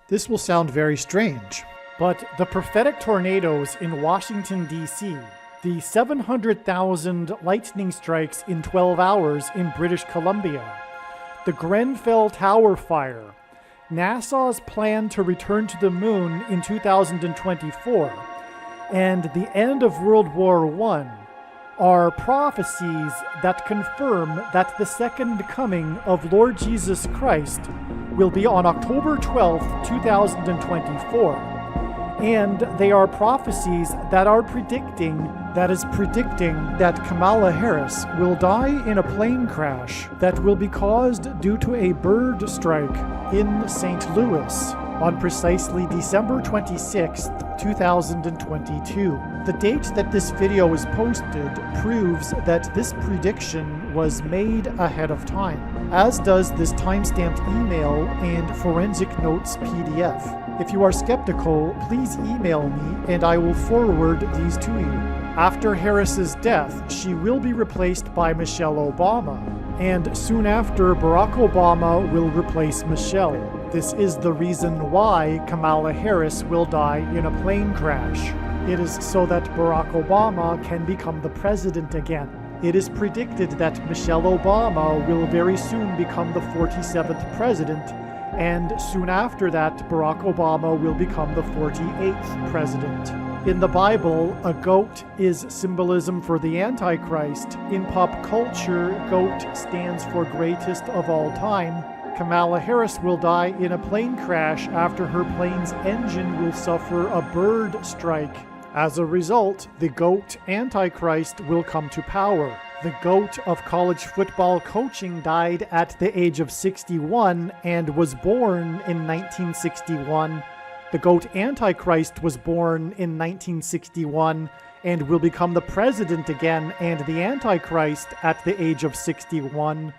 This will sound very strange, but the prophetic tornadoes in Washington, D.C., the 700,000 lightning strikes in 12 hours in British Columbia, the Grenfell Tower fire, NASA's plan to return to the moon in 2024, and the end of World War I are prophecies that confirm that the second coming of Lord Jesus Christ will be on October 12th, 2024. And they are prophecies that are predicting that Kamala Harris will die in a plane crash that will be caused due to a bird strike in St. Louis on precisely December 26th, 2022. The date that this video is posted proves that this prediction was made ahead of time, as does this timestamped email and forensic notes PDF. If you are skeptical, please email me and I will forward these to you. After Harris's death, she will be replaced by Michelle Obama, and soon after, Barack Obama will replace Michelle. This is the reason why Kamala Harris will die in a plane crash. It is so that Barack Obama can become the president again. It is predicted that Michelle Obama will very soon become the 47th president, and soon after that, Barack Obama will become the 48th president. In the Bible, a goat is symbolism for the Antichrist. In pop culture, goat stands for greatest of all time. Kamala Harris will die in a plane crash after her plane's engine will suffer a bird strike. As a result, the GOAT Antichrist will come to power. The GOAT of college football coaching died at the age of 61 and was born in 1961. The GOAT Antichrist was born in 1961 and will become the president again and the Antichrist at the age of 61.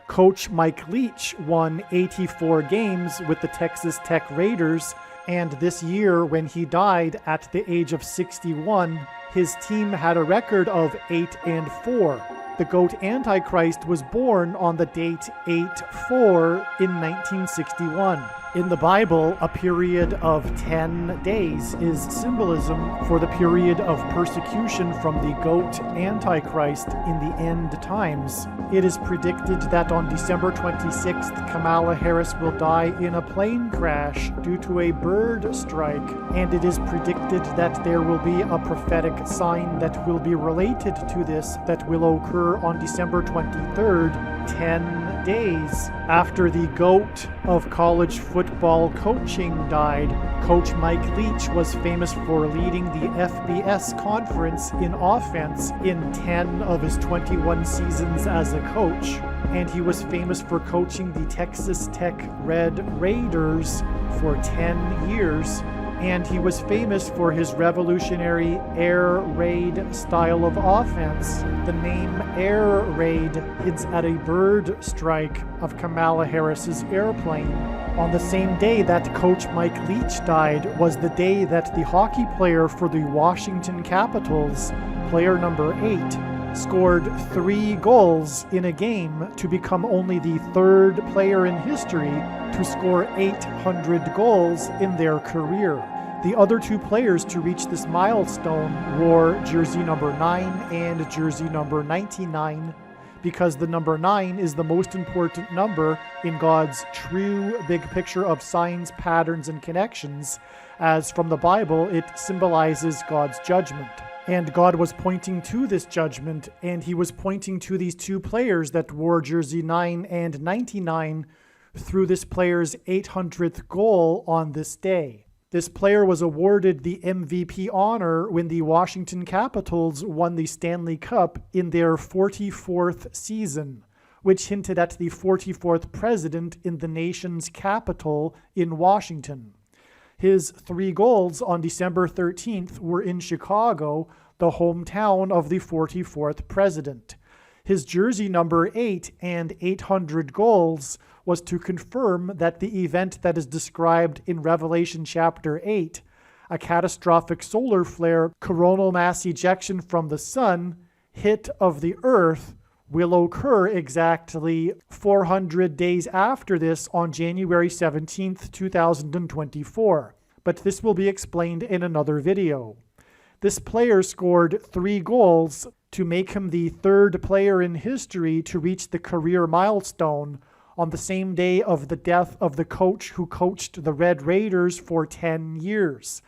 Coach Mike Leach won 84 games with the Texas Tech Raiders, and this year, when he died at the age of 61, his team had a record of 8-4. The GOAT Antichrist was born on the date 8/4 in 1961. In the Bible, a period of 10 days is symbolism for the period of persecution from the GOAT Antichrist in the end times. It is predicted that on December 26th, Kamala Harris will die in a plane crash due to a bird strike, and it is predicted that there will be a prophetic sign that will be related to this that will occur on December 23rd, 10 days after the GOAT of college football coaching died. Coach Mike Leach was famous for leading the FBS conference in offense in 10 of his 21 seasons as a coach, and he was famous for coaching the Texas Tech Red Raiders for 10 years. And he was famous for his revolutionary air raid style of offense. The name air raid hints at a bird strike of Kamala Harris's airplane. On the same day that Coach Mike Leach died was the day that the hockey player for the Washington Capitals, player number 8, scored 3 goals in a game to become only the 3rd player in history to score 800 goals in their career. The other 2 players to reach this milestone wore jersey number 9 and jersey number 99, because the number 9 is the most important number in God's true big picture of signs, patterns, and connections, as from the Bible it symbolizes God's judgment. And God was pointing to this judgment, and he was pointing to these 2 players that wore jersey 9 and 99 through this player's 800th goal on this day. This player was awarded the MVP honor when the Washington Capitals won the Stanley Cup in their 44th season, which hinted at the 44th president in the nation's capital in Washington. His 3 goals on December 13th were in Chicago, the hometown of the 44th president. His jersey number 8 and 800 goals was to confirm that the event that is described in Revelation chapter 8, a catastrophic solar flare, coronal mass ejection from the sun, hit of the earth, will occur exactly 400 days after this on January 17th, 2024. But this will be explained in another video. This player scored 3 goals to make him the 3rd player in history to reach the career milestone on the same day of the death of the coach who coached the Red Raiders for 10 years.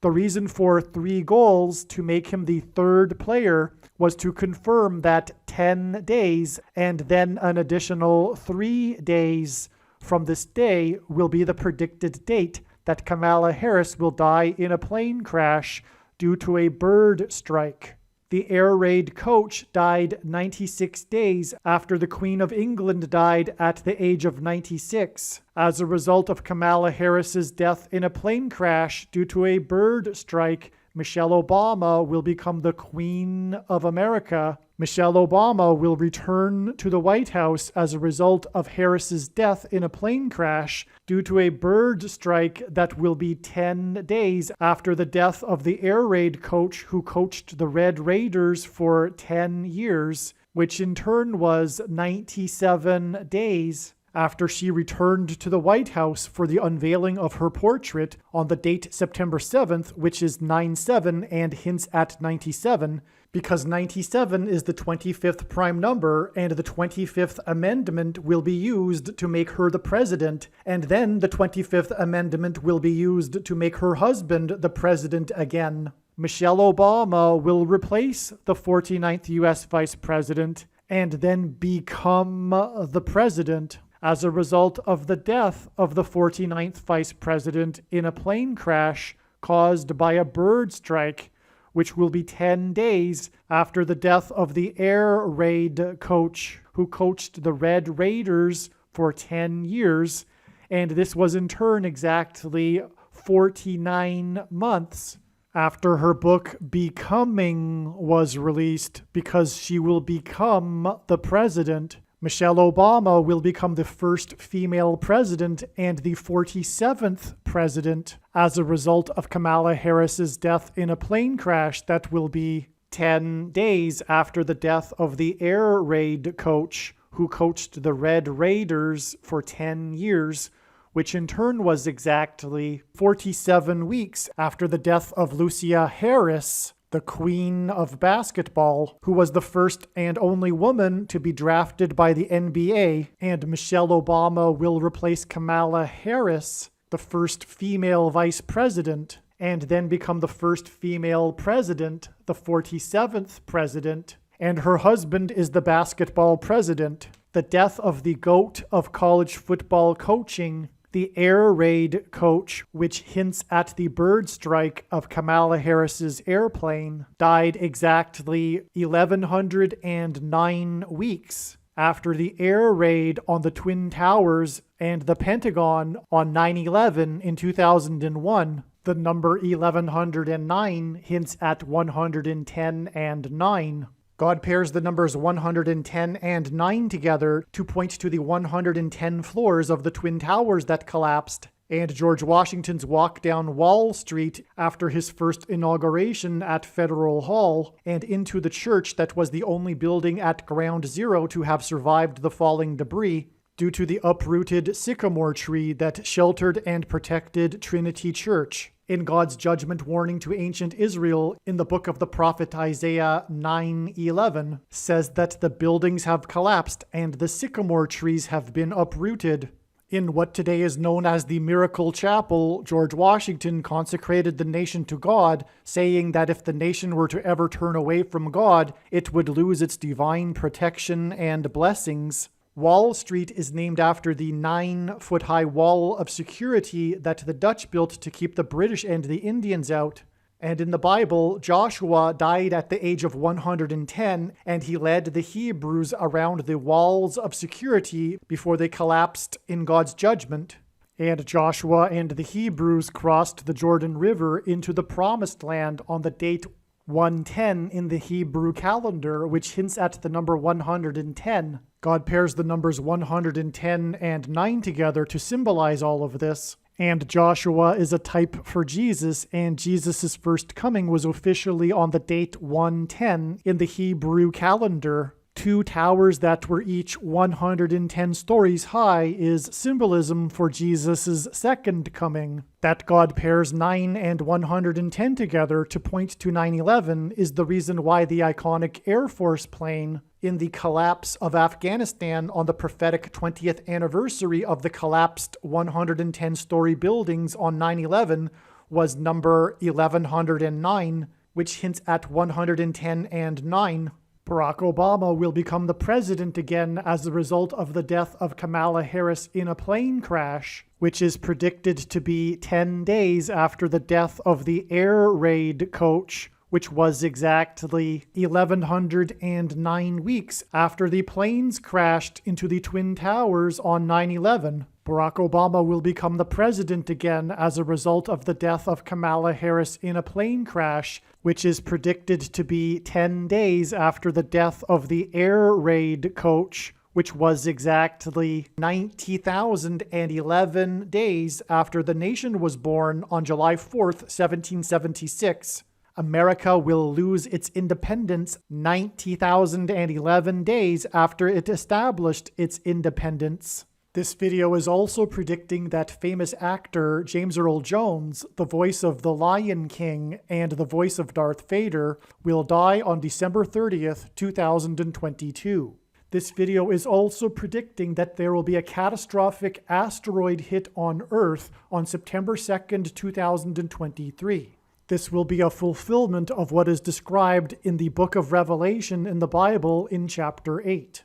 The reason for 3 goals to make him the 3rd player was to confirm that 10 days and then an additional 3 days from this day will be the predicted date that Kamala Harris will die in a plane crash due to a bird strike. The air raid coach died 96 days after the Queen of England died at the age of 96 as a result of Kamala Harris's death in a plane crash due to a bird strike. Michelle Obama will become the Queen of America. Michelle Obama will return to the White House as a result of Harris's death in a plane crash due to a bird strike that will be 10 days after the death of the air raid coach who coached the Red Raiders for 10 years, which in turn was 97 days after she returned to the White House for the unveiling of her portrait on the date September 7th, which is 9/7 and hints at 97, because 97 is the 25th prime number, and the 25th Amendment will be used to make her the president, and then the 25th Amendment will be used to make her husband the president again. Michelle Obama will replace the 49th U.S. Vice President and then become the president as a result of the death of the 49th Vice President in a plane crash caused by a bird strike, which will be 10 days after the death of the air raid coach who coached the Red Raiders for 10 years, and this was in turn exactly 49 months after her book Becoming was released, because she will become the president. Michelle Obama will become the first female president and the 47th president as a result of Kamala Harris's death in a plane crash that will be 10 days after the death of the air raid coach who coached the Red Raiders for 10 years, which in turn was exactly 47 weeks after the death of Lucia Harris, the Queen of Basketball, who was the first and only woman to be drafted by the NBA, and Michelle Obama will replace Kamala Harris, the first female vice president, and then become the first female president, the 47th president, and her husband is the basketball president. The death of the GOAT of college football coaching, the air raid coach, which hints at the bird strike of Kamala Harris's airplane, died exactly 1,109 weeks after the air raid on the Twin Towers and the Pentagon on 9/11 in 2001. The number 1109 hints at 110 and 9. God pairs the numbers 110 and 9 together to point to the 110 floors of the Twin Towers that collapsed, and George Washington's walk down Wall Street after his first inauguration at Federal Hall, and into the church that was the only building at Ground Zero to have survived the falling debris due to the uprooted sycamore tree that sheltered and protected Trinity Church. In God's judgment warning to ancient Israel in the book of the prophet Isaiah 9:11 says that the buildings have collapsed and the sycamore trees have been uprooted. In what today is known as the Miracle Chapel, George Washington consecrated the nation to God, saying that if the nation were to ever turn away from God, it would lose its divine protection and blessings. Wall Street is named after the 9-foot-high wall of security that the Dutch built to keep the British and the Indians out. And in the Bible, Joshua died at the age of 110, and he led the Hebrews around the walls of security before they collapsed in God's judgment. And Joshua and the Hebrews crossed the Jordan River into the Promised Land on the date 110 in the Hebrew calendar, which hints at the number 110. God pairs the numbers 110 and 9 together to symbolize all of this. And Joshua is a type for Jesus, and Jesus' first coming was officially on the date 110 in the Hebrew calendar. 2 towers that were each 110 stories high is symbolism for Jesus' second coming. That God pairs 9 and 110 together to point to 9/11 is the reason why the iconic Air Force plane in the collapse of Afghanistan on the prophetic 20th anniversary of the collapsed 110-story buildings on 9/11 was number 1109, which hints at 110 and 9. Barack Obama will become the president again as a result of the death of Kamala Harris in a plane crash, which is predicted to be 10 days after the death of the air raid coach, which was exactly 1,109 weeks after the planes crashed into the Twin Towers on 9/11. Barack Obama will become the president again as a result of the death of Kamala Harris in a plane crash, which is predicted to be 10 days after the death of the air raid coach, which was exactly 90,011 days after the nation was born on July 4th, 1776. America will lose its independence 90,011 days after it established its independence. This video is also predicting that famous actor James Earl Jones, the voice of the Lion King and the voice of Darth Vader, will die on December 30th, 2022. This video is also predicting that there will be a catastrophic asteroid hit on Earth on September 2nd, 2023. This will be a fulfillment of what is described in the book of Revelation in the Bible in chapter 8.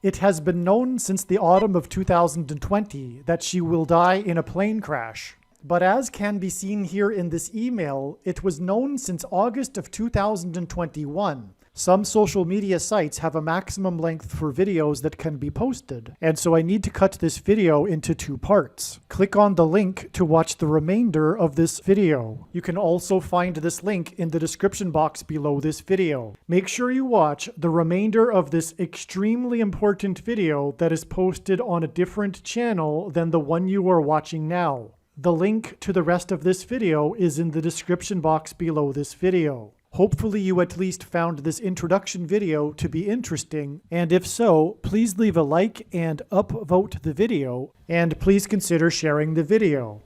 It has been known since the autumn of 2020 that she will die in a plane crash. But as can be seen here in this email, it was known since August of 2021. Some social media sites have a maximum length for videos that can be posted, and so I need to cut this video into 2 parts. Click on the link to watch the remainder of this video. You can also find this link in the description box below this video. Make sure you watch the remainder of this extremely important video that is posted on a different channel than the one you are watching now. The link to the rest of this video is in the description box below this video. Hopefully you at least found this introduction video to be interesting, and if so, please leave a like and upvote the video, and please consider sharing the video.